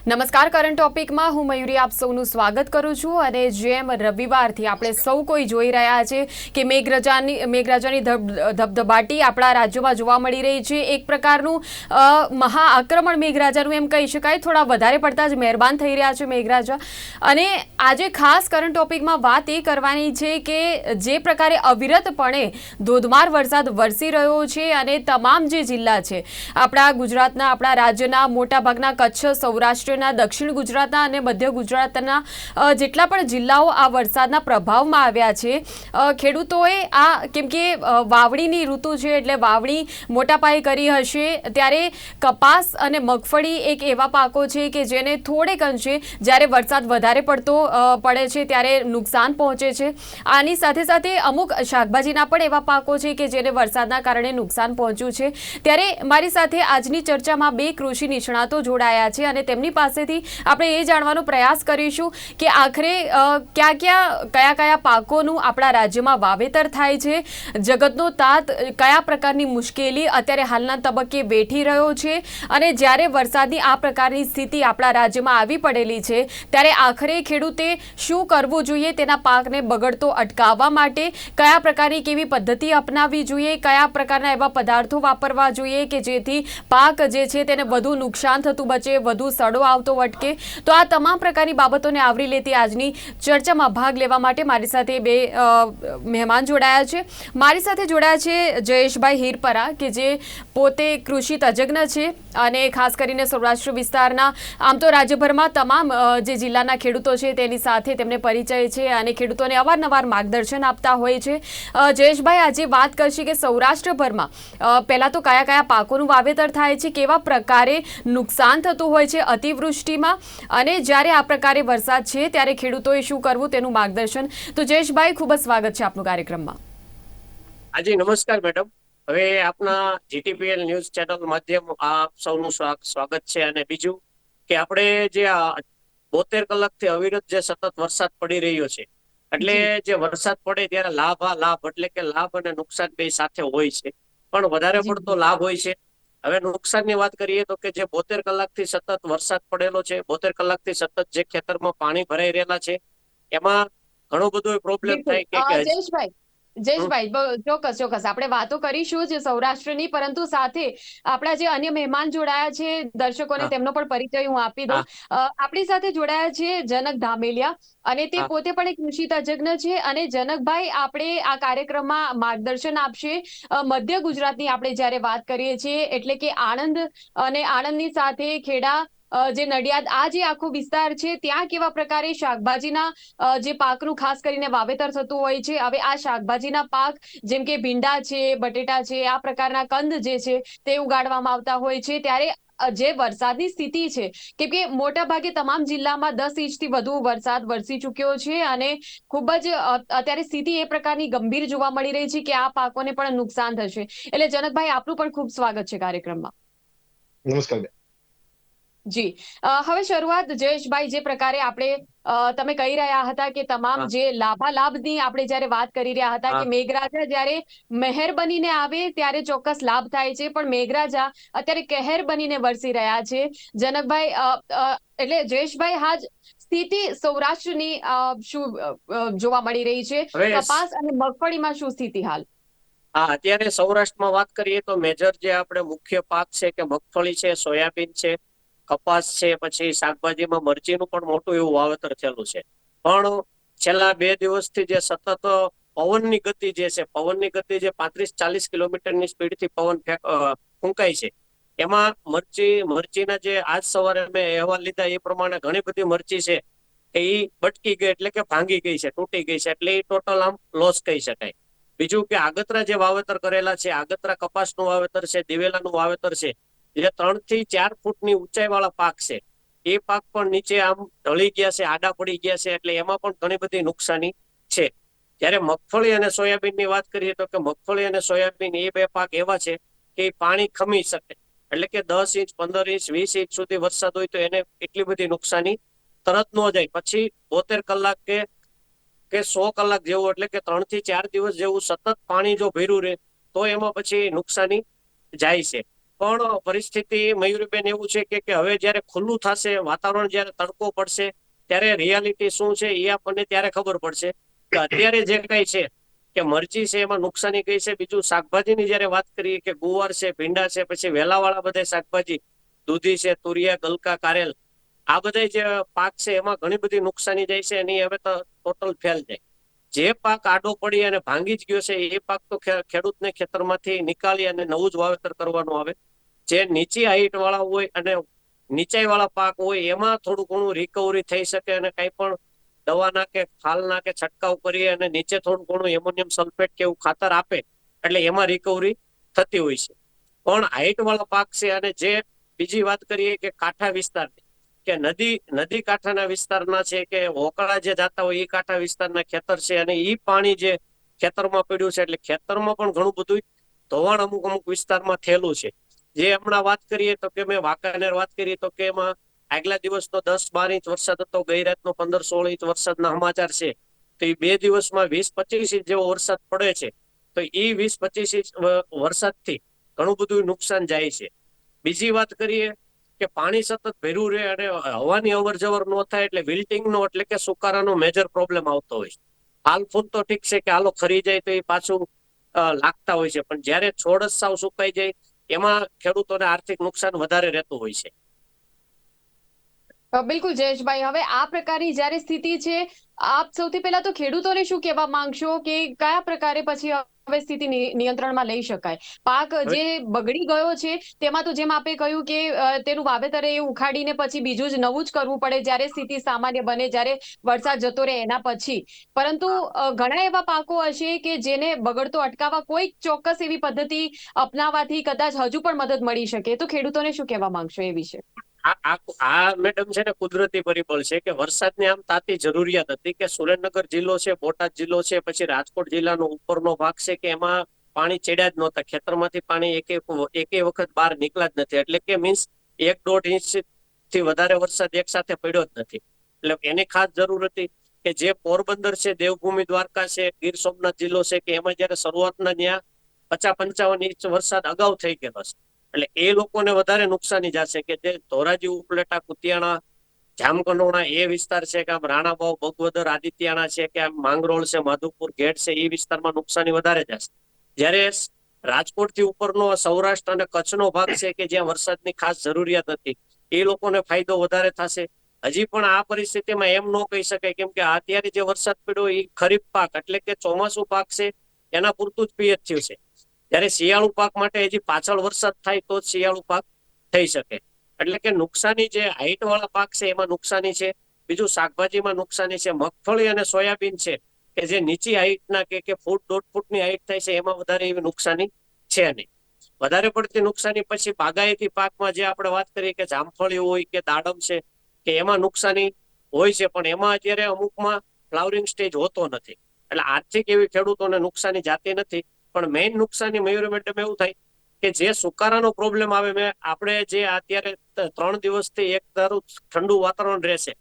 નમસ્કાર. કરંટ ટોપિકમાં હું મયુરી આપ સૌનું સ્વાગત કરું છું. અને જેમ રવિવારથી આપણે સૌ કોઈ જોઈ રહ્યા છે કે મેઘરાજાની ધબધબાટી આપણા રાજ્યોમાં જોવા મળી રહી છે. એક પ્રકારનું મહાઆક્રમણ મેઘરાજાનું એમ કહી શકાય. થોડા વધારે પડતા જ મહેરબાન થઈ રહ્યા છે મેઘરાજા. અને આજે ખાસ કરંટ ટોપિકમાં વાત એ કરવાની છે કે જે પ્રકારે અવિરતપણે ધોધમાર વરસાદ વરસી રહ્યો છે અને તમામ જે જિલ્લા છે આપણા ગુજરાતના, આપણા રાજ્યના મોટાભાગના કચ્છ, સૌરાષ્ટ્ર, દક્ષિણ ગુજરાતના અને મધ્ય ગુજરાતના જેટલા પણ જિલ્લાઓ આ વરસાદના પ્રભાવમાં આવ્યા છે. ખેડૂતોએ આ કેમ કે વાવણીની ઋતુ છે એટલે વાવણી મોટા પાયે કરી હશે, ત્યારે કપાસ અને મગફળી એક એવા પાકો છે કે જેને થોડેક અંશે જ્યારે વરસાદ વધારે પડે છે ત્યારે નુકસાન પહોંચે છે. આની સાથે સાથે અમુક શાકભાજીના પણ એવા પાકો છે કે જેને વરસાદના કારણે નુકસાન પહોંચ્યું છે. ત્યારે મારી સાથે આજની ચર્ચામાં બે કૃષિ નિષ્ણાતો જોડાયા છે અને તેમની પાસેથી આપણે એ જાણવાનો પ્રયાસ કરીશું કે આખરે કયા પાકોનું આપણા રાજ્યમાં વાવેતર થાય છે, જગતનો તાત કયા પ્રકારની મુશ્કેલી અત્યારે હાલના તબક્કે વેઠી રહ્યો છે, અને જ્યારે વરસાદની આ પ્રકારની સ્થિતિ આપણા રાજ્યમાં આવી પડેલી છે ત્યારે આખરે ખેડૂતે શું કરવું જોઈએ, તેના પાકને બગડતો અટકાવવા માટે કયા પ્રકારની કેવી પદ્ધતિ અપનાવવી જોઈએ, કયા પ્રકારના એવા પદાર્થો વાપરવા જોઈએ કે જેથી પાક જે છે તેને વધુ નુકસાન થતું બચે, વધુ સડો આવતો વટકે. તો આ તમામ પ્રકારની બાબતોને આવરી લેતી આજની ચર્ચામાં ભાગ લેવા માટે મારી સાથે બે મહેમાન જોડાયા છે. મારી સાથે જોડાયા છે જયેશભાઈ હિરપરા કે જે પોતે કૃષિ તજજ્ઞ છે અને ખાસ કરીને સૌરાષ્ટ્ર વિસ્તારના, આમ તો રાજ્યભરમાં તમામ જે જિલ્લાના ખેડૂતો છે તેની સાથે તેમને પરિચય છે અને ખેડૂતોને અવારનવાર માર્ગદર્શન આપતા હોય છે. જયેશભાઈ આજે વાત કરશે કે સૌરાષ્ટ્રભરમાં પહેલાં તો કયા કયા પાકોનું વાવેતર થાય છે, કેવા પ્રકારે નુકસાન થતું હોય છે અતિવૃષ્ટિમાં, અને જ્યારે આ પ્રકારે વરસાદ છે ત્યારે ખેડૂતોએ શું કરવું તેનું માર્ગદર્શન. તો જયેશભાઈ, ખૂબ જ સ્વાગત છે આપનું કાર્યક્રમમાં. હાજી, નમસ્કાર મેડમ. હવે આપના જીટીપીએલ ન્યૂઝ ચેનલ માધ્યમ આપ સૌનું સ્વાગત છે. અને બીજું કે આપણે જે 72 કલાકથી અવિરત જે સતત વરસાદ પડી રહ્યો છે, એટલે જે વરસાદ પડે ત્યારે લાભ એટલે કે લાભ અને નુકસાન બે સાથે હોય છે, પણ વધારે પડતો લાભ હોય છે. હવે નુકસાનની વાત કરીએ તો કે જે 72 કલાકથી સતત વરસાદ પડેલો છે, 72 કલાકથી સતત જે ખેતરમાં પાણી ભરાઈ રહેલા છે, એમાં ઘણો બધો પ્રોબ્લેમ થાય કે જયેશભાઈ, ચોક્કસ આપણે વાતો કરીશું જ સૌરાષ્ટ્રની, પરંતુ સાથે આપણા જે અન્ય મહેમાન જોડાયા છે દર્શકોને તેમનો પણ પરિચય હું આપી દઉં. આપણી સાથે જોડાયા છે જનક ધામેલિયા, અને તે પોતે પણ એક કૃષિ તજજ્ઞ છે. અને જનકભાઈ આપણે આ કાર્યક્રમમાં માર્ગદર્શન આપશે મધ્ય ગુજરાતની આપણે જ્યારે વાત કરીએ છીએ, એટલે કે આણંદ અને આણંદની સાથે ખેડા, જે નડિયાદ, આ જે આખો વિસ્તાર છે ત્યાં કેવા પ્રકારે શાકભાજીના જે પાકનું ખાસ કરીને વાવેતર થતું હોય છે. હવે આ શાકભાજીના પાક જેમ કે ભીંડા છે, બટેટા છે, આ પ્રકારના કંદ જે છે તે ઉગાડવામાં આવતા હોય છે. ત્યારે જે વરસાદની સ્થિતિ છે, કેમ કે મોટા ભાગે તમામ જિલ્લામાં 10 ઇંચથી વધુ વરસાદ વરસી ચૂક્યો છે અને ખૂબ જ અત્યારે સ્થિતિ એ પ્રકારની ગંભીર જોવા મળી રહી છે કે આ પાકોને પણ નુકસાન થશે. એટલે જનકભાઈ, આપનું પણ ખૂબ સ્વાગત છે કાર્યક્રમમાં. નમસ્કાર. જી, હવે શરૂઆત જયેશભાઈ, જે પ્રકારે તમે કહી રહ્યા હતા કે તમામ જે લાભાલાભની આપણે જ્યારે વાત કરી રહ્યા હતા કે મેઘરાજા જ્યારે મહેર બનીને આવે ત્યારે ચોક્કસ લાભ થાય છે, પણ મેઘરાજા અત્યારે કહેર બનીને વરસી રહ્યા છે. જનકભાઈ, એટલે જયેશભાઈ, હા જ સ્થિતિ સૌરાષ્ટ્રની શું જોવા મળી રહી છે? કપાસ અને મગફળીમાં શું સ્થિતિ હાલ? અત્યારે સૌરાષ્ટ્રમાં વાત કરીએ તો મેજર જે આપણે મુખ્ય પાક છે કે મગફળી છે, સોયાબીન છે, કપાસ છે, પછી શાકભાજીમાં મરચીનું પણ મોટું એવું વાવેતર થયેલું છે. પણ છેલ્લા 2 દિવસથી જે સતત પવનની ગતિ જે છે, પવનની ગતિ જે 35-40 કિલોમીટરની સ્પીડથી પવન ફૂંકાય છે, એમાં મરચીના જે આજ સવારે મેં અહેવાલ લીધા એ પ્રમાણે ઘણી બધી મરચી છે કે એ બટકી ગઈ, એટલે કે ભાંગી ગઈ છે, તૂટી ગઈ છે, એટલે એ ટોટલ આમ લોસ કહી શકાય. બીજું કે આગતરા જે વાવેતર કરેલા છે, આગતરા કપાસનું વાવેતર છે, દિવેલાનું વાવેતર છે, જે 3 થી 4 ફૂટની ઊંચાઈ વાળા પાક છે, એ પાક પણ નીચે આમ ઢળી ગયા છે, આડા પડી ગયા છે, એટલે એમાં પણ ઘણી બધી નુકસાની છે. જ્યારે મગફળી અને સોયાબીનની વાત કરીએ તો કે મગફળી અને સોયાબીન એ બે પાક એવા છે કે પાણી ખમી શકે, એટલે કે 10 ઇંચ, 15 ઇંચ, 20 ઇંચ સુધી વરસાદ હોય તો એને એટલી બધી નુકસાની તરત ન જાય. પછી 72 કલાક કે 100 કલાક જેવું, એટલે કે 3 થી 4 દિવસ જેવું સતત પાણી જો ભર્યું રહે તો એમાં પછી નુકસાની જાય છે. પણ પરિસ્થિતિ મયુરીબેન એવું છે કે હવે જયારે ખુલ્લું થશે, વાતાવરણ જયારે તડકો પડશે, ત્યારે રિયાલિટી શું છે એ આપણને ત્યારે ખબર પડશે. કે અત્યારે જે કઈ છે કે મરચી છે એમાં નુકસાની કઈ છે. બીજું શાકભાજીની જયારે વાત કરીએ કે ગુવાર છે, ભીંડા છે, પછી વેલાવાળા બધા શાકભાજી, દૂધી છે, તુરિયા, ગલકા, કારેલ, આ બધા જે પાક છે એમાં ઘણી બધી નુકસાની જાય છે. એની હવે તો ટોટલ ફેલ જાય. જે પાક આડો પડી અને ભાંગી જ ગયો છે એ પાક તો ખેડૂતને ખેતરમાંથી નીકાળી અને નવું જ વાવેતર કરવાનું આવે. જે નીચી હાઈટ વાળા હોય અને નીચાઈ વાળા પાક હોય એમાં થોડું ઘણું રિકવરી થઈ શકે અને કઈ પણ દવા નાખે, ખાલ નાખે, છંટકાવ કરીએ અને નીચે થોડું ઘણું એમોનિયમ સલ્ફેટ કે એવું ખાતર આપે એટલે એમાં રિકવરી થતી હોય છે. પણ હાઈટ વાળા પાક છે અને જે બીજી વાત કરીએ કે કાંઠા વિસ્તારની કે નદી કાંઠાના વિસ્તારના છે કે હોકળા જે જાતા હોય એ કાંઠા વિસ્તારના ખેતર છે અને ઈ પાણી જે ખેતરમાં પડ્યું છે એટલે ખેતરમાં પણ ઘણું બધું ધોવાણ અમુક અમુક વિસ્તારમાં થયેલું છે. જે હમણાં વાત કરીએ તો કે મેં વાંકાનેર વાત કરીએ તો કે એમાં આગલા દિવસનો 10-12 ઇંચ વરસાદ હતો, ગઈ રાતનો 15-16 ઇંચ વરસાદના સમાચાર છે. તો એ 2 દિવસમાં 20-25 ઇંચ જેવો વરસાદ પડે છે. તો એ 20-25 ઇંચ વરસાદથી ઘણું બધું નુકસાન જાય છે. બીજી વાત કરીએ કે પાણી સતત ભર્યું રહે અને હવાની અવર જવર ન થાય એટલે વિલ્ટિંગનો એટલે કે સુકારાનો મેજર પ્રોબ્લેમ આવતો હોય છે. હાલ ફૂલ તો ઠીક છે કે હાલો ખરી જાય તો એ પાછું લાગતા હોય છે, પણ જયારે છોડ જ સાવ સુકાઈ જાય એમાં ખેડૂતોને આર્થિક નુકસાન વધારે રહેતું હોય છે. બિલકુલ જયેશભાઈ, હવે આ પ્રકારની જ્યારે સ્થિતિ છે, આપ સૌથી પહેલા તો ખેડૂતોને શું કહેવા માંગશો કે કયા પ્રકારે પછી હવે સ્થિતિ નિયંત્રણમાં લઈ શકાય? પાક હવે જે બગડી ગયો છે તેમાં તો જેમ આપે કહ્યું કે તેનું વાવેતર એ ઉખાડીને પછી બીજું જ નવું જ કરવું પડે જ્યારે સ્થિતિ સામાન્ય બને, જ્યારે વરસાદ જતો રહે એના પછી. પરંતુ ઘણા એવા પાકો હશે કે જેને બગડતો અટકાવવા કોઈ ચોક્કસ એવી પદ્ધતિ અપનાવવાથી કદાચ હજુ પણ મદદ મળી શકે, તો ખેડૂતોને શું કહેવા માંગશો એ વિશે? આ મેડમ છે ને કુદરતી પરિબળ છે કે વરસાદની આમ તાતી જરૂરિયાત હતી કે સુરેન્દ્રનગર જિલ્લો છે, બોટાદ જિલ્લો છે, પછી રાજકોટ જિલ્લાનો ઉપરનો ભાગ છે કે એમાં પાણી ચડ્યા જ નહોતા. ખેતરમાંથી પાણી એકે વખત બહાર નીકળ્યા જ નથી. એટલે કે મીન્સ 1-1.5 ઇંચ થી વધારે વરસાદ એક સાથે પડ્યો જ નથી. એટલે એની ખાસ જરૂર હતી કે જે પોરબંદર છે, દેવભૂમિ દ્વારકા છે, ગીર સોમનાથ જિલ્લો છે કે એમાં જયારે શરૂઆતના ત્યાં 50-55 ઇંચ વરસાદ અગાઉ થઈ ગયેલો છે. એટલે એ લોકોને વધારે નુકસાની જશે કે જે ધોરાજી, ઉપલેટા, કુતિયાણા, જામકંડોરણા એ વિસ્તાર છે કે આમ રાણાવાવ, બગવદર, આદિત્યાણા છે કે આમ માંગરોળ છે, માધુપુર, ગેટ છે, એ વિસ્તારમાં નુકસાની વધારે જશે. જ્યારે રાજકોટ થી ઉપરનો સૌરાષ્ટ્ર અને કચ્છનો ભાગ છે કે જ્યાં વરસાદની ખાસ જરૂરિયાત હતી એ લોકોને ફાયદો વધારે થશે. હજી પણ આ પરિસ્થિતિમાં એમ ન કહી શકાય કેમ કે અત્યારે જે વરસાદ પડ્યો એ ખરીફ પાક એટલે કે ચોમાસું પાક છે એના પૂરતું જ પિયત થયું છે. ત્યારે શિયાળુ પાક માટે હજી પાછળ વરસાદ થાય તો જ શિયાળુ પાક થઈ શકે. એટલે કે નુકસાની જે હાઈટ વાળા પાક છે એમાં નુકસાની છે. બીજું શાકભાજીમાં નુકસાની છે. મગફળી અને સોયાબીન છે કે જે નીચી હાઈટના કે ફૂટ 1.5 ફૂટની હાઈટ થાય છે એમાં વધારે એવી નુકસાની છે નહીં. વધારે પડતી નુકસાની પછી બાગાયતી પાકમાં જે આપણે વાત કરીએ કે જામફળી હોય કે દાડમ છે કે એમાં નુકસાની હોય છે, પણ એમાં અત્યારે અમુકમાં ફ્લાવરિંગ સ્ટેજ હોતો નથી. એટલે આર્થિક એવી ખેડૂતોને નુકસાની જાતી નથી. પણ મેઇન નુકસાની મયુર મેડમ એવું થાય કે જે સુકારાનો પ્રોબ્લેમ આવે, આપણે જે અત્યારે 3 દિવસથી એક ધારું ઠંડુ વાતાવરણ રહેશે,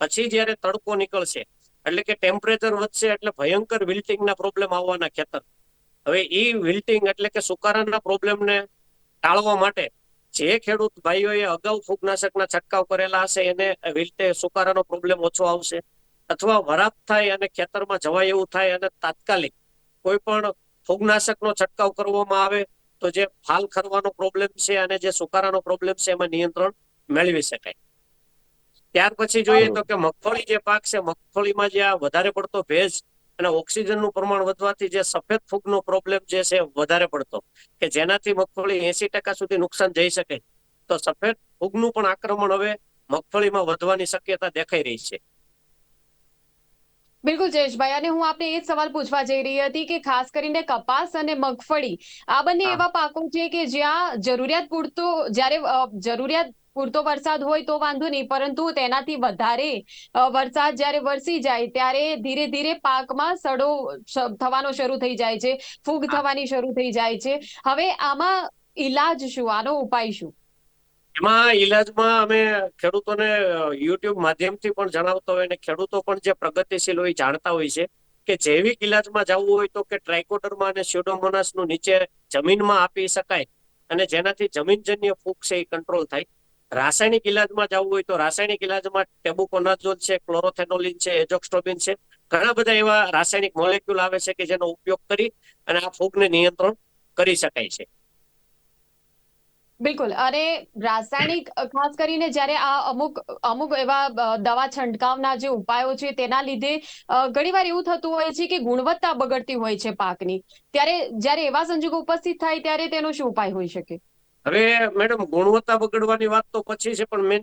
પછી જયારે તડકો નીકળશે એટલે કે ટેમ્પરેચર વધશે એટલે ભયંકર વિલ્ટિંગના પ્રોબ્લેમ આવવાના ખેતર. હવે એ વિલ્ટિંગ એટલે કે સુકારાના પ્રોબ્લેમને ટાળવા માટે જે ખેડૂત ભાઈઓએ અગાઉ ફૂગનાશકના છંટકાવ કરેલા હશે એને વિલ્ટે સુકારાનો પ્રોબ્લેમ ઓછો આવશે. અથવા વરાપ થાય અને ખેતરમાં જવાય એવું થાય અને તાત્કાલિક કોઈ પણ ફૂગનાશકનો છંટકાવ કરવામાં આવે તો જે ફાલ ખરવાનો પ્રોબ્લેમ છે અને જે સુકારાનો પ્રોબ્લેમ છે એમાં નિયંત્રણ મેળવી શકાય. ત્યાર પછી જોઈએ તો કે મગફળી જે પાક છે, મગફળીમાં જે વધારે પડતો ભેજ અને ઓક્સિજનનું પ્રમાણ વધવાથી જે સફેદ ફૂગનો પ્રોબ્લેમ જે છે વધારે પડતો કે જેનાથી મગફળી 80% સુધી નુકસાન જઈ શકે. તો સફેદ ફૂગનું પણ આક્રમણ હવે મગફળીમાં વધવાની શક્યતા દેખાઈ રહી છે. બિલકુલ જયેશભાઈ, અને હું આપને એ જ સવાલ પૂછવા જઈ રહી હતી કે ખાસ કરીને કપાસ અને મગફળી આ બંને હા એવા પાકો છે કે જ્યાં જરૂરિયાત પૂરતો જ્યારે જરૂરિયાત પૂરતો વરસાદ હોય તો વાંધો નહીં, પરંતુ તેનાથી વધારે વરસાદ જ્યારે વરસી જાય ત્યારે ધીરે ધીરે પાકમાં સડો થવાનો શરૂ થઈ જાય છે, ફૂગ હા. થવાની શરૂ થઈ જાય છે. હવે આમાં ઈલાજ શું, આનો ઉપાય શું? એમાં ઈલાજમાં અમે ખેડૂતોને યુટ્યુબ માધ્યમથી પણ જણાવતો હોય અને ખેડૂતો પણ જે પ્રગતિશીલ હોય જાણતા હોય છે કે જૈવિક ઈલાજમાં જવું હોય તો કે ટ્રાઇકોડર્મા અને સ્યુડોમોનાસનું નીચે જમીનમાં આપી શકાય અને જેનાથી જમીનજન્ય ફૂગ છે એ કંટ્રોલ થાય. રાસાયણિક ઇલાજમાં જવું હોય તો રાસાયણિક ઇલાજમાં ટેબુકોનાઝોલ છે, ક્લોરોથેનોલિન છે, એઝોક્સ્ટ્રોબિન છે, ઘણા બધા એવા રાસાયણિક મોલેક્યુલ આવે છે કે જેનો ઉપયોગ કરી અને આ ફૂગને નિયંત્રણ કરી શકાય છે. બિલકુલ. અને રાસાયણિક ખાસ કરીને જ્યારે આ અમુક અમુક એવા દવા છંટકાવના જે ઉપાયો છે તેના લીધે ઘણીવાર એવું થતું હોય છે કે ગુણવત્તા બગડતી હોય છે પાકની. ત્યારે જ્યારે એવા સંજોગો ઉપસ્થિત થાય ત્યારે તેનો શું ઉપાય હોઈ શકે? હવે મેડમ, ગુણવત્તા બગડવાની વાત તો પછી છે, પણ મેન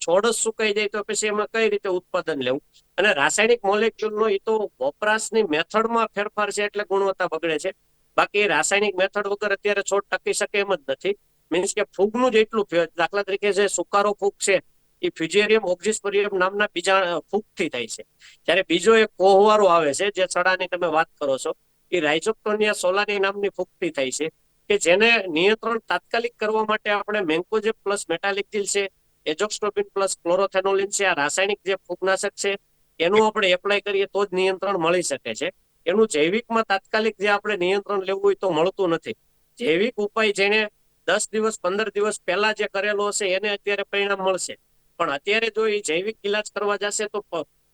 છોડ જ સુકાઈ જાય તો પછી એમાં કઈ રીતે ઉત્પાદન લેવું? અને રાસાયણિક મોલેક્યુલનો એ તો વપરાશની મેથડમાં ફેરફાર છે એટલે ગુણવત્તા બગડે છે. બાકી રાસાયણિક મેથડ વગર અત્યારે છોડ ટકી શકે એમ જ નથી. મીન્સ કે ફૂગનું જ એટલું, દાખલા તરીકે જે સુકારો ફૂગ છે એ ફ્યુજેરિયમ ઓક્ઝિસ્પરિયમ નામના બીજા ફૂગથી થાય છે. જ્યારે બીજો એક કોહવારો આવે છે જે સડાની તમે વાત કરો છો, એ રાઇઝોક્ટોનિયા સોલાની નામની ફૂગથી થાય છે, કે જેને નિયંત્રણ તાત્કાલિક કરવા માટે આપણે મેન્કોજેબ પ્લસ મેટાલિક્સિલ છે, એઝોક્સ્ટ્રોબિન પ્લસ ક્લોરોથેનોલિન છે, આ રાસાયણિક જે ફૂગનાશક છે એનું આપણે એપ્લાય કરીએ તો જ નિયંત્રણ મળી શકે છે. એનું જૈવિકમાં તાત્કાલિક જે આપણે નિયંત્રણ લેવું હોય તો મળતું નથી. જૈવિક ઉપાય જેને 10 દિવસ 15 દિવસ પહેલા જે કરેલો હશે એને અત્યારે પરિણામ મળશે, પણ અત્યારે જો એ જૈવિક ઇલાજ કરવા જશે તો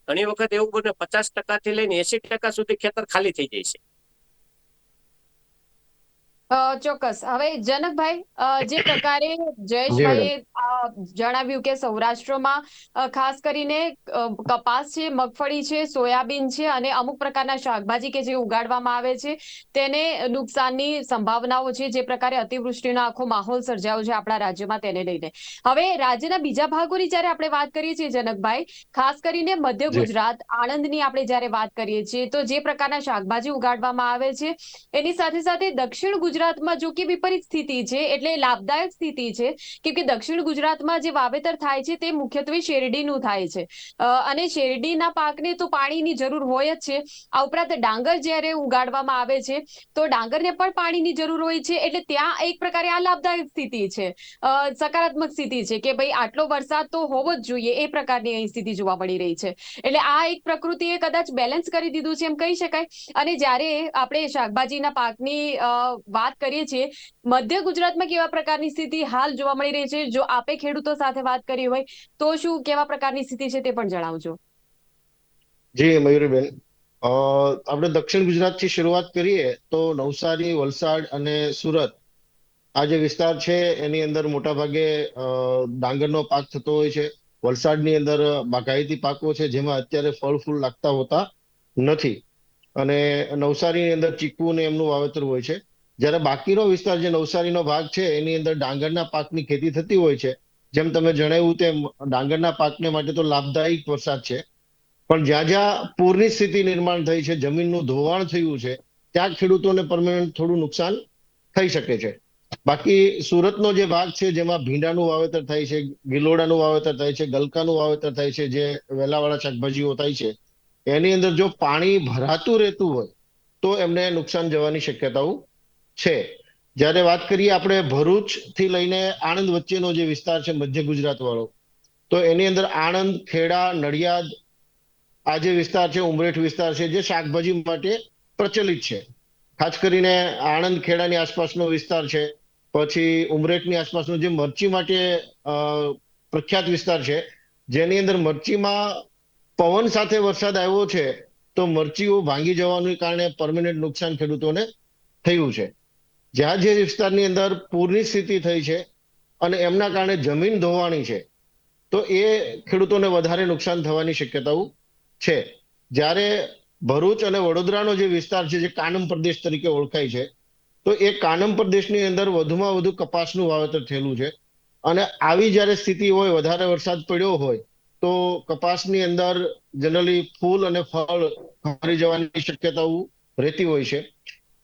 ઘણી વખત એવું બને 50% થી લઈને 80% સુધી ખેતર ખાલી થઈ જાય છે. ચોક્કસ. હવે જનકભાઈ, જે પ્રકારે જી મેડમ. જયેશભાઈએ જણાવ્યું કે સૌરાષ્ટ્રમાં ખાસ કરીને કપાસ છે, મગફળી છે, સોયાબીન છે અને અમુક પ્રકારના શાકભાજી કે જે ઉગાડવામાં આવે છે તેને નુકસાનની સંભાવનાઓ છે, જે પ્રકારે અતિવૃષ્ટિનો આખો માહોલ સર્જાયો છે આપણા રાજ્યમાં તેને લઈને. હવે રાજ્યના બીજા ભાગોની જ્યારે આપણે વાત કરીએ છીએ જનકભાઈ, ખાસ કરીને મધ્ય જી ગુજરાત, આણંદની આપણે જ્યારે વાત કરીએ છીએ, તો જે પ્રકારના શાકભાજી ઉગાડવામાં આવે છે એની સાથે સાથે દક્ષિણ ગુજરાતમાં જો કે વિપરીત સ્થિતિ છે, એટલે લાભદાયક સ્થિતિ છે, કેમ કે દક્ષિણ ગુજરાતમાં જે વાવેતર થાય છે તે મુખ્યત્વે શેરડીનું થાય છે. અને શેરડીના પાકને તો પાણીની જરૂર હોય જ છે. આ ઉપરાંત ડાંગર જ્યારે ઉગાડવામાં આવે છે તો ડાંગરને પણ પાણીની જરૂર હોય છે, એટલે ત્યાં એક પ્રકારે આ લાભદાયક સ્થિતિ છે, સકારાત્મક સ્થિતિ છે કે ભાઈ આટલો વરસાદ તો હોવો જ જોઈએ, એ પ્રકારની અહીં સ્થિતિ જોવા મળી રહી છે. એટલે આ એક પ્રકૃતિએ કદાચ બેલેન્સ કરી દીધું છે એમ કહી શકાય. અને જ્યારે આપણે શાકભાજીના પાકની વાત કરીએ છીએ, મધ્ય ગુજરાતમાં કેવા પ્રકારની સ્થિતિ હાલ જોવા મળી રહી છે? જો આપે ખેડૂતો સાથે વાત કરી હોય તો શું કેવા પ્રકારની સ્થિતિ છે તે પણ જણાવજો. જી મયુરીબેન, આપણે દક્ષિણ ગુજરાતથી શરૂઆત કરીએ તો નવસારી, વલસાડ અને સુરત આ જે વિસ્તાર છે એની અંદર મોટા ભાગે ડાંગરનો પાક થતો હોય છે. વલસાડની અંદર બાગાયતી પાકો છે જેમાં અત્યારે ફળ ફૂલ લાગતા હોતા નથી. અને નવસારીની અંદર ચીકુ ને એમનું વાવેતર હોય છે. જ્યારે બાકીનો વિસ્તાર જે નવસારીનો ભાગ છે એની અંદર ડાંગરના પાકની ખેતી થતી હોય છે. જેમ તમે જણાવ્યું તેમ ડાંગરના પાકને માટે તો લાભદાયક વરસાદ છે. પણ જ્યાં જ્યાં પૂરની સ્થિતિ નિર્માણ થઈ છે, જમીનનું ધોવાણ થયું છે, ત્યાં ખેડૂતોને પરમેનન્ટ થોડું નુકસાન થઈ શકે છે. બાકી સુરતનો જે ભાગ છે જેમાં ભીંડાનું વાવેતર થાય છે, ગિલોડાનું વાવેતર થાય છે, ગલકાનું વાવેતર થાય છે, જે વેલાવાળા શાકભાજીઓ થાય છે, એની અંદર જો પાણી ભરાતું રહેતું હોય તો એમને નુકસાન જવાની શક્યતાઓ છે. જ્યારે વાત કરીએ આપણે ભરૂચ થી લઈને આણંદ વચ્ચેનો જે વિસ્તાર છે મધ્ય ગુજરાત વાળો, તો એની અંદર આણંદ, ખેડા, નડિયાદ આ જે વિસ્તાર છે, ઉમરેઠ વિસ્તાર છે, જે શાકભાજી માટે પ્રચલિત છે. ખાસ કરીને આણંદ ખેડાની આસપાસનો વિસ્તાર છે, પછી ઉમરેઠની આસપાસનો જે મરચી માટે પ્રખ્યાત વિસ્તાર છે, જેની અંદર મરચીમાં પવન સાથે વરસાદ આવ્યો છે તો મરચીઓ ભાંગી જવાને કારણે પરમેનન્ટ નુકસાન ખેડૂતોને થયું છે. જ્યાં જે વિસ્તારની અંદર પૂરની સ્થિતિ થઈ છે અને એમના કારણે જમીન ધોવાણી છે, તો એ ખેડૂતોને વધારે નુકસાન થવાની શક્યતાઓ છે. જ્યારે ભરૂચ અને વડોદરાનો જે વિસ્તાર છે, જે કાનમ પ્રદેશ તરીકે ઓળખાય છે, તો એ કાનમ પ્રદેશની અંદર વધુમાં વધુ કપાસનું વાવેતર થયેલું છે. અને આવી જ્યારે સ્થિતિ હોય, વધારે વરસાદ પડ્યો હોય, તો કપાસની અંદર જનરલી ફૂલ અને ફળ ખરી જવાની શક્યતાઓ રહેતી હોય છે.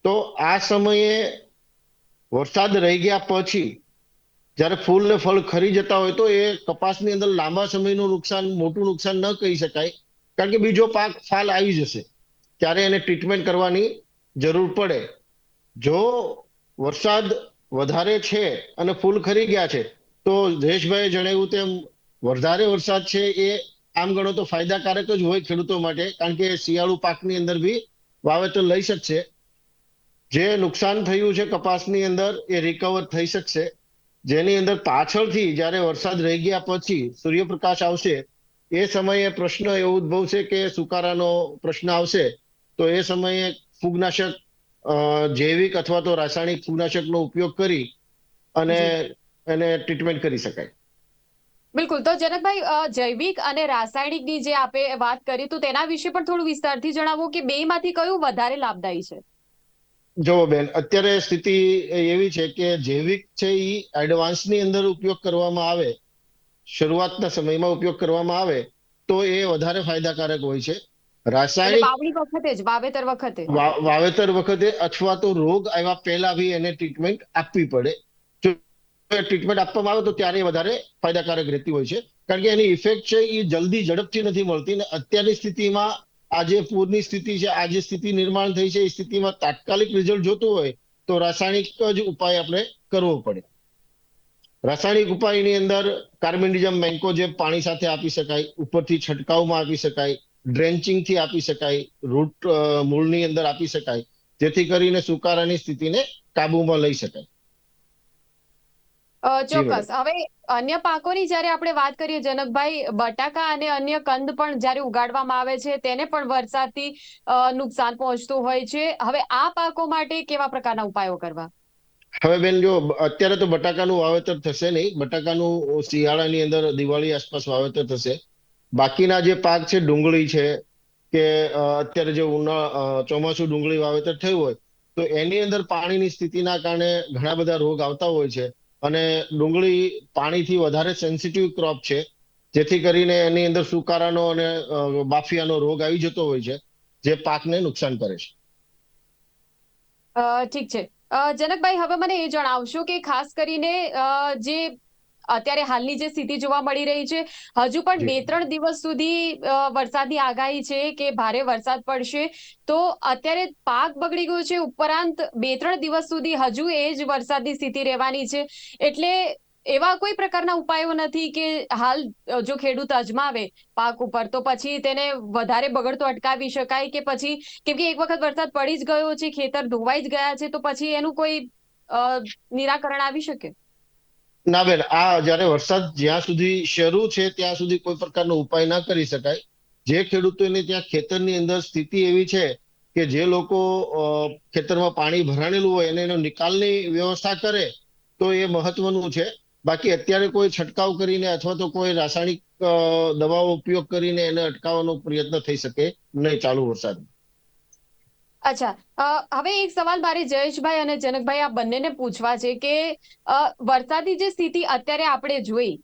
તો આ સમયે વરસાદ રહી ગયા પછી જ્યારે ફૂલ ને ફળ ખરી જતા હોય તો એ કપાસની અંદર લાંબા સમયનું નુકસાન, મોટું નુકસાન ન કહી શકાય, કારણ કે બીજો પાક ફાલ આવી જશે ત્યારે એને ટ્રીટમેન્ટ કરવાની જરૂર પડે. જો વરસાદ વધારે છે અને ફૂલ ખરી ગયા છે તો જયેશભાઈએ જણાવ્યું તેમ વધારે વરસાદ છે એ આમ ગણો તો ફાયદાકારક જ હોય ખેડૂતો માટે, કારણ કે શિયાળુ પાકની અંદર બી વાવેતર લઈ શકશે. જે નુકસાન થયું છે કપાસની અંદર એ રિકવર થઈ શકશે. જેની અંદર પાછળથી જ્યારે વરસાદ રહી ગયા પછી સૂર્યપ્રકાશ આવશે એ સમયે પ્રશ્ન એવો ઉદ્ભવશે કે સુકારાનો પ્રશ્ન આવશે. તો એ સમયે ફૂગનાશક, જૈવિક અથવા તો રાસાયણિક ફૂગનાશકનો ઉપયોગ કરી અને એને ટ્રીટમેન્ટ કરી શકાય. બિલકુલ. તો જનકભાઈ, જૈવિક અને રાસાયણિકની જે આપે વાત કરી, તો તેના વિશે પણ થોડું વિસ્તારથી જણાવો કે બેમાંથી કયું વધારે લાભદાયી છે? જો બેન, અત્યારે સ્થિતિ એવી છે કે જૈવિક છે એ એડવાન્સની અંદર ઉપયોગ કરવામાં આવે, શરૂઆતના સમયમાં ઉપયોગ કરવામાં આવે તો એ વધારે ફાયદાકારક હોય છે. એટલે રાસાયણિક વાવણી વખતે જ, વાવેતર વખતે? વાવેતર વખતે અથવા તો રોગ આવ્યા પહેલા બી એને ટ્રીટમેન્ટ આપવી પડે. જો ટ્રીટમેન્ટ આપવામાં આવે તો ત્યારે એ વધારે ફાયદાકારક રહેતી હોય છે, કારણ કે એની ઇફેક્ટ છે એ જલ્દી ઝડપથી નથી મળતી. ને અત્યારની સ્થિતિમાં આ જે પૂરની સ્થિતિ છે, આ જે સ્થિતિ નિર્માણ થઈ છે એ સ્થિતિમાં તાત્કાલિક રિઝલ્ટ જોતું હોય તો રાસાયણિક જ ઉપાય આપણે કરવો પડે. રાસાયણિક ઉપાયની અંદર કાર્બેન્ડિઝમ મેન્કોજેબ પાણી સાથે આપી શકાય, ઉપરથી છંટકાવમાં આપી શકાય, ડ્રેન્ચિંગથી આપી શકાય, રૂટ મૂળની અંદર આપી શકાય, જેથી કરીને સુકારાની સ્થિતિને કાબૂમાં લઈ શકાય. જી મેડમ. ચોક્કસ. હવે અન્ય પાકોની જ્યારે આપણે વાત કરીએ જનકભાઈ, બટાકા અને અન્ય કંદ પણ જ્યારે ઉગાડવામાં આવે છે તેને પણ વરસાદથી નુકસાન પહોંચતું હોય છે. હવે આ પાકો માટે કેવા પ્રકારના ઉપાયો કરવા? હવે બેન, જો અત્યારે તો બટાકાનું વાવેતર થશે નહીં. બટાકાનું શિયાળાની અંદર દિવાળી આસપાસ વાવેતર થશે. બાકીના જે પાક છે, ડુંગળી છે કે અત્યારે જે ચોમાસું ડુંગળી વાવેતર થયું હોય તો એની અંદર પાણીની સ્થિતિના કારણે ઘણા બધા રોગ આવતા હોય છે. અને ડુંગળી પાણીથી વધારે સેન્સિટિવ ક્રોપ છે, જેથી કરીને એની અંદર સુકારાનો અને બાફિયાનો રોગ આવી જતો હોય છે, જે પાકને નુકસાન કરે છે. ઠીક છે. જનકભાઈ, હવે મને એ જણાવશો કે ખાસ કરીને જે અત્યારે હાલની જે સ્થિતિ જોવા મળી રહી છે, હજુ પણ જી. 2-3 દિવસ સુધી વરસાદની આગાહી છે કે ભારે વરસાદ પડશે, તો અત્યારે પાક બગડી ગયો છે, ઉપરાંત 2-3 દિવસ સુધી હજુ એ જ વરસાદની સ્થિતિ રહેવાની છે. એટલે એવા કોઈ પ્રકારના ઉપાયો નથી કે હાલ જો ખેડૂત અજમાવે પાક ઉપર, તો પછી તેને વધારે બગડતો અટકાવી શકાય? કે પછી, કેમ કે એક વખત વરસાદ પડી જ ગયો છે, ખેતર ધોવાઈ જ ગયા છે, તો પછી એનું કોઈ નિરાકરણ આવી શકે? ના બેન, આ જ્યારે વરસાદ જ્યાં સુધી શરૂ છે ત્યાં સુધી કોઈ પ્રકારનો ઉપાય ના કરી શકાય. જે ખેડૂતોને ત્યાં ખેતરની અંદર સ્થિતિ એવી છે કે જે લોકો ખેતરમાં પાણી ભરાણેલું હોય એને એનો નિકાલની વ્યવસ્થા કરે તો એ મહત્વનું છે. બાકી અત્યારે કોઈ છંટકાવ કરીને અથવા તો કોઈ રાસાયણિક દવાઓ ઉપયોગ કરીને એને અટકાવવાનો પ્રયત્ન થઈ શકે નહીં ચાલુ વરસાદમાં. અચ્છા. હવે એક સવાલ મારે જયેશભાઈ અને જનકભાઈ આ બંનેને પૂછવા છે કે વરસાદની જે સ્થિતિ અત્યારે આપણે જોઈ,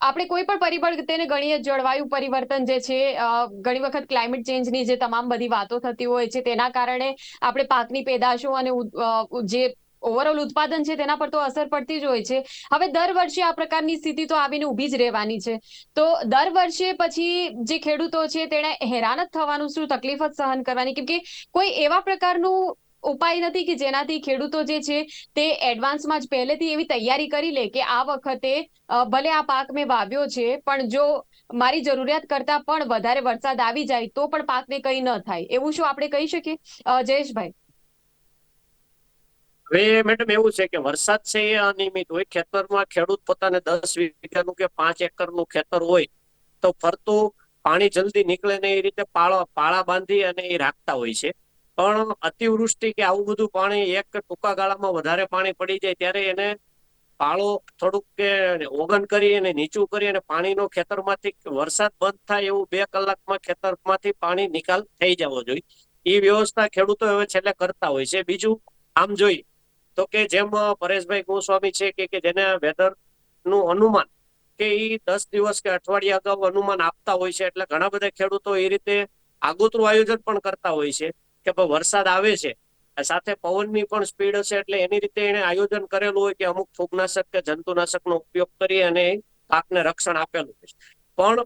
આપણે કોઈ પણ પરિબળ તેને ગણીએ, જળવાયુ પરિવર્તન જે છે, ઘણી વખત ક્લાઇમેટ ચેન્જની જે તમામ બધી વાતો થતી હોય છે તેના કારણે આપણે પાકની પેદાશો અને જે ઓવરઓલ ઉત્પાદન છે તેના પર તો અસર પડતી જ હોય છે. હવે દર વર્ષે આ પ્રકારની સ્થિતિ તો આવીને ઊભી જ રહેવાની છે. તો દર વર્ષે પછી જે ખેડૂતો છે તેણે હેરાન જ થવાનું, શું તકલીફ જ સહન કરવાની? કેમ કે કોઈ એવા પ્રકારનું ઉપાય નથી કે જેનાથી ખેડૂતો જે છે તે એડવાન્સમાં જ પહેલેથી એવી તૈયારી કરી લે કે આ વખતે ભલે આ પાક મેં વાવ્યો છે, પણ જો મારી જરૂરિયાત કરતા પણ વધારે વરસાદ આવી જાય તો પણ પાકને કંઈ ન થાય, એવું શું આપણે કહી શકીએ? જયેશભાઈ. હવે મેડમ એવું છે કે વરસાદ છે એ અનિયમિત હોય. ખેતરમાં ખેડૂત પોતાને 10 વીઘાનું કે 5 એકરનું ખેતર હોય તો ફરતું પાણી જલ્દી નીકળે ને એ રીતે પાળા બાંધી અને એ રાખતા હોય છે. પણ અતિવૃષ્ટિ કે આવું બધું પાણી એક ટૂંકા ગાળામાં વધારે પાણી પડી જાય ત્યારે એને પાળો થોડુંક કે ઓગન કરી અને નીચું કરી અને પાણીનો ખેતરમાંથી વરસાદ બંધ થાય એવું 2 કલાકમાં ખેતરમાંથી પાણી નિકાલ થઈ જવો જોઈએ. એ વ્યવસ્થા ખેડૂતો હવે છેલ્લે કરતા હોય છે. બીજું આમ જોઈ તો કે જેમ પરેશભાઈ ગોસ્વામી છે કે જેને વેધર નું અનુમાન કે એ 10 દિવસ કે અઠવાડિયા અગાઉ અનુમાન આપતા હોય છે, એટલે ઘણા બધા ખેડૂતો એ રીતે આગોતરું આયોજન પણ કરતા હોય છે કે ભાઈ વરસાદ આવે છે, સાથે પવનની પણ સ્પીડ હશે, એટલે એની રીતે એને આયોજન કરેલું હોય કે અમુક ફૂગનાશક કે જંતુનાશકનો ઉપયોગ કરી અને પાકને રક્ષણ આપેલું હોય. પણ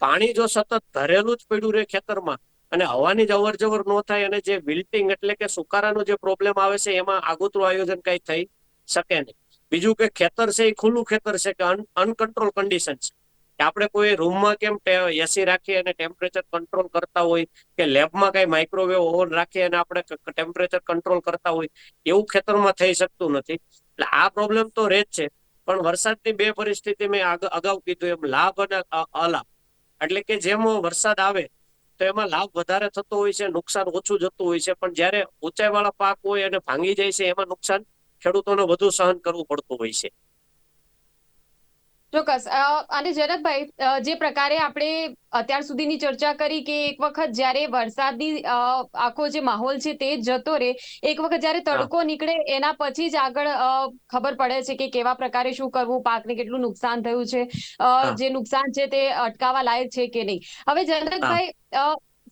પાણી જો સતત ભરેલું જ પડ્યું રહે ખેતરમાં અને હવાની જ અવર જવર ન થાય અને જે વિલ્ટિંગ એટલે કે સુકારાનો જે પ્રોબ્લેમ આવે છે એમાં આગોતરું આયોજન કઈ થઈ શકે નહીં. બીજું કે ખેતર છે એ ખુલ્લું ખેતર છે કે અનકન્ટ્રોલ કન્ડિશન છે, કે આપણે કોઈ રૂમમાં કેમ એસી રાખી અને ટેમ્પરેચર કંટ્રોલ કરતા હોય કે લેબમાં કઈ માઇક્રોવેવ ઓવન રાખી અને આપણે ટેમ્પરેચર કંટ્રોલ કરતા હોય, એવું ખેતરમાં થઈ શકતું નથી. એટલે આ પ્રોબ્લેમ તો રહે જ છે. પણ વરસાદની બે પરિસ્થિતિ મેં અગાઉ કીધું એમ લાભ અને અલાભ. એટલે કે જેમ વરસાદ આવે તો એમાં લાભ વધારે થતો હોય છે, નુકસાન ઓછું જતું હોય છે. પણ જ્યારે ઊંચાઈવાળા પાક હોય અને ભાંગી જાય છે એમાં નુકસાન ખેડૂતોને વધુ સહન કરવું પડતું હોય છે. ચોક્કસ. અને જનકભાઈ, જે પ્રકારે આપણે અત્યાર સુધીની ચર્ચા કરી કે એક વખત જ્યારે વરસાદની આખો જે માહોલ છે તે જ જતો રહે, એક વખત જ્યારે હા, તડકો નીકળે એના પછી જ આગળ ખબર પડે છે કે કેવા પ્રકારે શું કરવું, પાકને કેટલું નુકસાન થયું છે, હા, જે નુકસાન છે તે અટકાવવા લાયક છે કે નહીં. હવે હા. જનકભાઈ,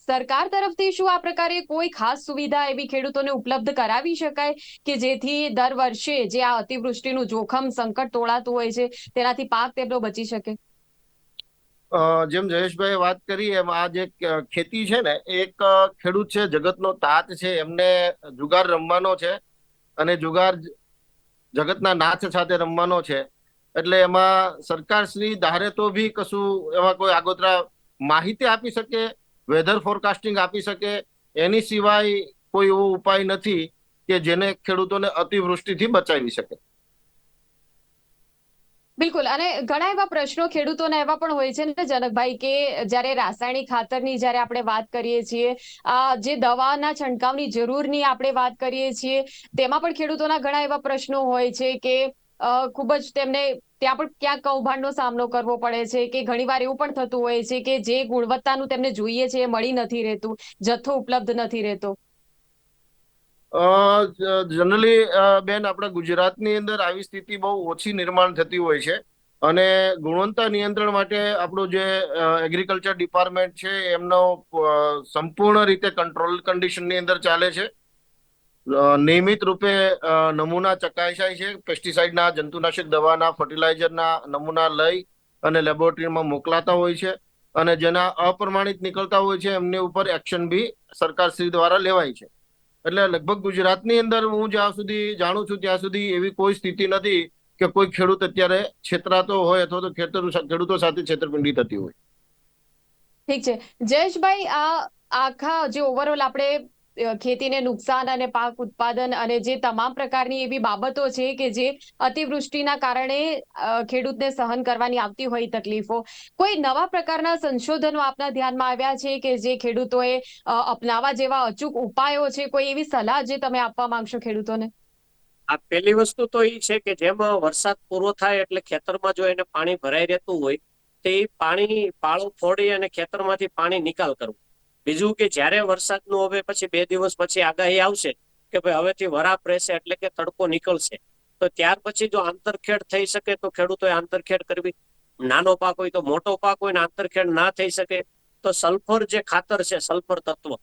સરકાર તરફથી શું આ પ્રકારે કોઈ ખાસ સુવિધા એવી ખેડૂતોને ઉપલબ્ધ કરાવી શકાય કે જેથી દર વર્ષે જે આ અતિવૃષ્ટિનું જોખમ સંકટ તોળાતું હોય છે તેનાથી પાક તેમનો બચી શકે? જેમ જયેશભાઈ વાત કરી એમ આ જે ખેતી છે ને, એક ખેડૂત છે, જગતનો તાત છે. એમને જુગાર રમવાનો છે અને જુગાર જગતના નાથ સાથે રમવાનો છે. એટલે એમાં સરકાર શ્રી ધારે તો બી કશું એમાં કોઈ આગોતરા માહિતી આપી શકે, વેધર ફોરકાસ્ટિંગ આપી શકે, એની સિવાય કોઈ એવો ઉપાય નથી કે જેને ખેડૂતોને અતિવૃષ્ટિથી બચાવી શકે. બિલકુલ. અને ઘણા એવા પ્રશ્નો ખેડૂતોના એવા પણ હોય છે ને જનકભાઈ, કે જ્યારે રાસાયણિક ખાતરની જ્યારે આપણે વાત કરીએ છીએ, જે દવાના છંટકાવની જરૂરની આપણે વાત કરીએ છીએ, તેમાં પણ ખેડૂતોના ઘણા એવા પ્રશ્નો હોય છે કે ખૂબ જ તેમને ત્યાં પણ ક્યાંક કૌભાંડનો સામનો કરવો પડે છે, કે ઘણીવાર એવું પણ થતું હોય છે કે જે ગુણવત્તાનું તેમને જોઈએ છે એ મળી નથી રહેતું, જથ્થો ઉપલબ્ધ નથી રહેતો. જનરલી બેન, આપણા ગુજરાતની અંદર આવી સ્થિતિ બહુ ઓછી નિર્માણ થતી હોય છે. અને ગુણવત્તા નિયંત્રણ માટે આપણું જે એગ્રીકલ્ચર ડિપાર્ટમેન્ટ છે એમનો સંપૂર્ણ રીતે કંટ્રોલ કન્ડિશનની અંદર ચાલે છે. નિયમિત રૂપે નમૂના ચકાસાય છે, પેસ્ટિસાઇડના, જંતુનાશક દવાના, ફર્ટિલાઇઝરના નમૂના લઈ અને લેબોરેટરીમાં મોકલાતા હોય છે. અને જેના અપ્રમાણિત નીકળતા હોય છે એમની ઉપર એક્શન બી સરકારશ્રી દ્વારા લેવાય છે. એટલે લગભગ ગુજરાતની અંદર હું જ્યાં સુધી જાણું છું ત્યાં સુધી એવી કોઈ સ્થિતિ નથી કે કોઈ ખેડૂત અત્યારે છેતરાતો હોય અથવા તો ખેડૂતો સાથે છેતરપિંડી થતી હોય. ઠીક છે. જયેશભાઈ, આ આખા જે ઓવરઓલ આપણે ખેતીને નુકસાન અને પાક ઉત્પાદન અને જે તમામ પ્રકારની એવી બાબતો છે કે જે અતિવૃષ્ટિના કારણે ખેડૂતને સહન કરવાની આવતી હોય તકલીફો, કોઈ નવા પ્રકારના સંશોધનો આપના ધ્યાનમાં આવ્યા છે કે જે ખેડૂતોએ અપનાવવા જેવા અચૂક ઉપાયો છે? કોઈ એવી સલાહ જે તમે આપવા માંગશો ખેડૂતોને? આ પહેલી વસ્તુ તો એ છે કે જેમ વરસાદ પૂરો થાય એટલે ખેતરમાં જો એને પાણી ભરાઈ રહેતું હોય તો એ પાણી પાળો ફોડી અને ખેતરમાંથી પાણી નિકાલ કરવું. બીજું કે જ્યારે વરસાદનું હવે પછી 2 દિવસ પછી આગાહી આવશે કે ભાઈ હવેથી વરાપ રહેશે એટલે કે તડકો નીકળશે, તો ત્યાર પછી જો આંતરખેડ થઈ શકે તો ખેડૂતોએ આંતરખેડ કરવી. નાનો પાક હોય તો મોટો પાક હોય ને આંતરખેડ ના થઈ શકે તો સલ્ફર જે ખાતર છે, સલ્ફર તત્વ,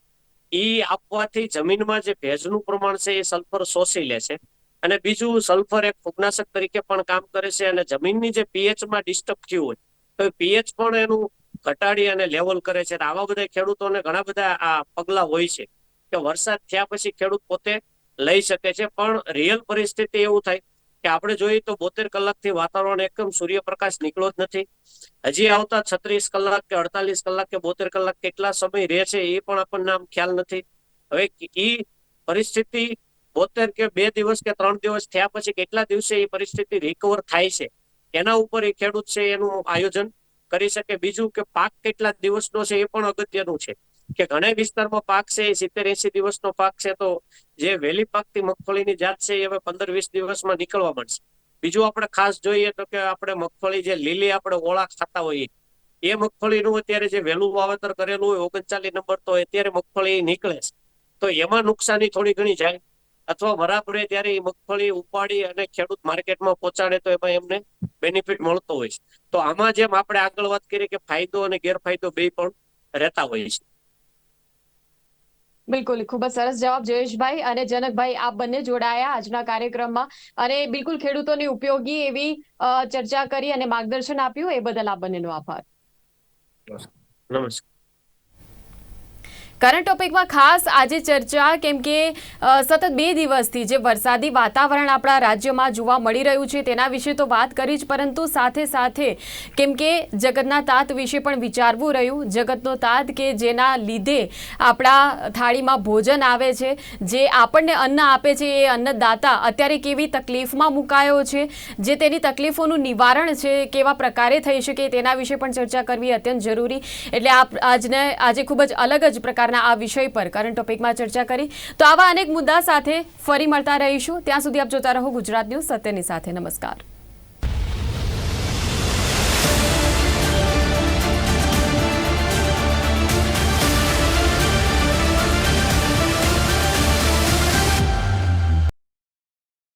એ આપવાથી જમીનમાં જે ભેજનું પ્રમાણ છે એ સલ્ફર શોષી લે છે. અને બીજું, સલ્ફર એક ફૂગનાશક તરીકે પણ કામ કરે છે અને જમીનની જે પીએચમાં ડિસ્ટર્બ થયું હોય તો પીએચ પણ એનું ઘટાડી અને લેવલ કરે છે. આવા બધા ખેડૂતોને ઘણા બધા આ પગલા હોય છે કે વરસાદ થયા પછી ખેડૂત પોતે લઈ શકે છે. પણ રિયલ પરિસ્થિતિ એવું થાય કે આપણે જોઈએ તો 72 કલાકથી વાતાવરણ એકદમ સૂર્યપ્રકાશ નીકળો જ નથી. હજી આવતા 36 કલાક કે 48 કલાક કે 72 કલાક કેટલા સમય રહે છે એ પણ આપણને આમ ખ્યાલ નથી. હવે એ પરિસ્થિતિ 72 કે 2 દિવસ કે 3 દિવસ થયા પછી કેટલા દિવસે એ પરિસ્થિતિ રિકવર થાય છે એના ઉપર એ ખેડૂત છે એનું આયોજન કરી શકે. બીજું કે પાક કેટલા દિવસનો છે એ પણ અગત્યનું છે કે ઘણા વિસ્તારમાં પાક છે એ 70-80 દિવસનો પાક છે, તો જે વહેલી પાકતી મગફળીની જાત છે એ હવે 15-20 દિવસમાં નીકળવા માંડશે. બીજું આપણે ખાસ જોઈએ તો કે આપણે મગફળી જે લીલી આપણે ઓળા ખાતા હોઈએ એ મગફળીનું અત્યારે જે વહેલું વાવેતર કરેલું હોય 39 નંબર, તો અત્યારે મગફળી નીકળે છે, તો એમાં નુકસાની થોડી ઘણી જાય. અથવા વરાપ રહે ત્યારે એ મગફળી ઉપાડી અને ખેડૂત માર્કેટમાં પહોંચાડે તો એમાં એમને બેનિફિટ મળતો હોય છે. તો આમાં જેમ આપણે આગળ વાત કરીએ કે ફાયદો અને ગેરફાયદો બે પણ રહેતા હોય છે. બિલકુલ. ખૂબ જ સરસ જવાબ જયેશભાઈ. અને જનકભાઈ, આપ બંને જોડાયા આજના કાર્યક્રમમાં અને બિલકુલ ખેડૂતોને ઉપયોગી એવી ચર્ચા કરી અને માર્ગદર્શન આપ્યું, એ બદલ આપ બંનેનો આભાર. નમસ્કાર. કરંટ ટોપિકમાં ખાસ આજે ચર્ચા કેમ કે સતત 2 દિવસથી જે વરસાદી વાતાવરણ આપણા રાજ્યમાં જોવા મળી રહ્યું છે તેના વિશે તો વાત કરી જ, પરંતુ સાથે સાથે કેમ કે જગતના તાત વિશે પણ વિચારવું રહ્યું. જગતનો તાત કે જેના લીધે આપણા થાળીમાં ભોજન આવે છે, જે આપણને અન્ન આપે છે, એ અન્નદાતા અત્યારે કેવી તકલીફમાં મુકાયો છે, જે તેની તકલીફોનું નિવારણ છે કેવા પ્રકારે થઈ શકે તેના વિશે પણ ચર્ચા કરવી અત્યંત જરૂરી. એટલે આજે ખૂબ જ અલગ જ પ્રકારના આ વિષય પર કરંટ ટોપિકમાં ચર્ચા કરી. તો આવા અનેક મુદ્દા સાથે ફરી મળતા રહીશું. ત્યાં સુધી આપ જોતા રહો ગુજરાત ન્યૂઝ સત્યની સાથે. નમસ્કાર.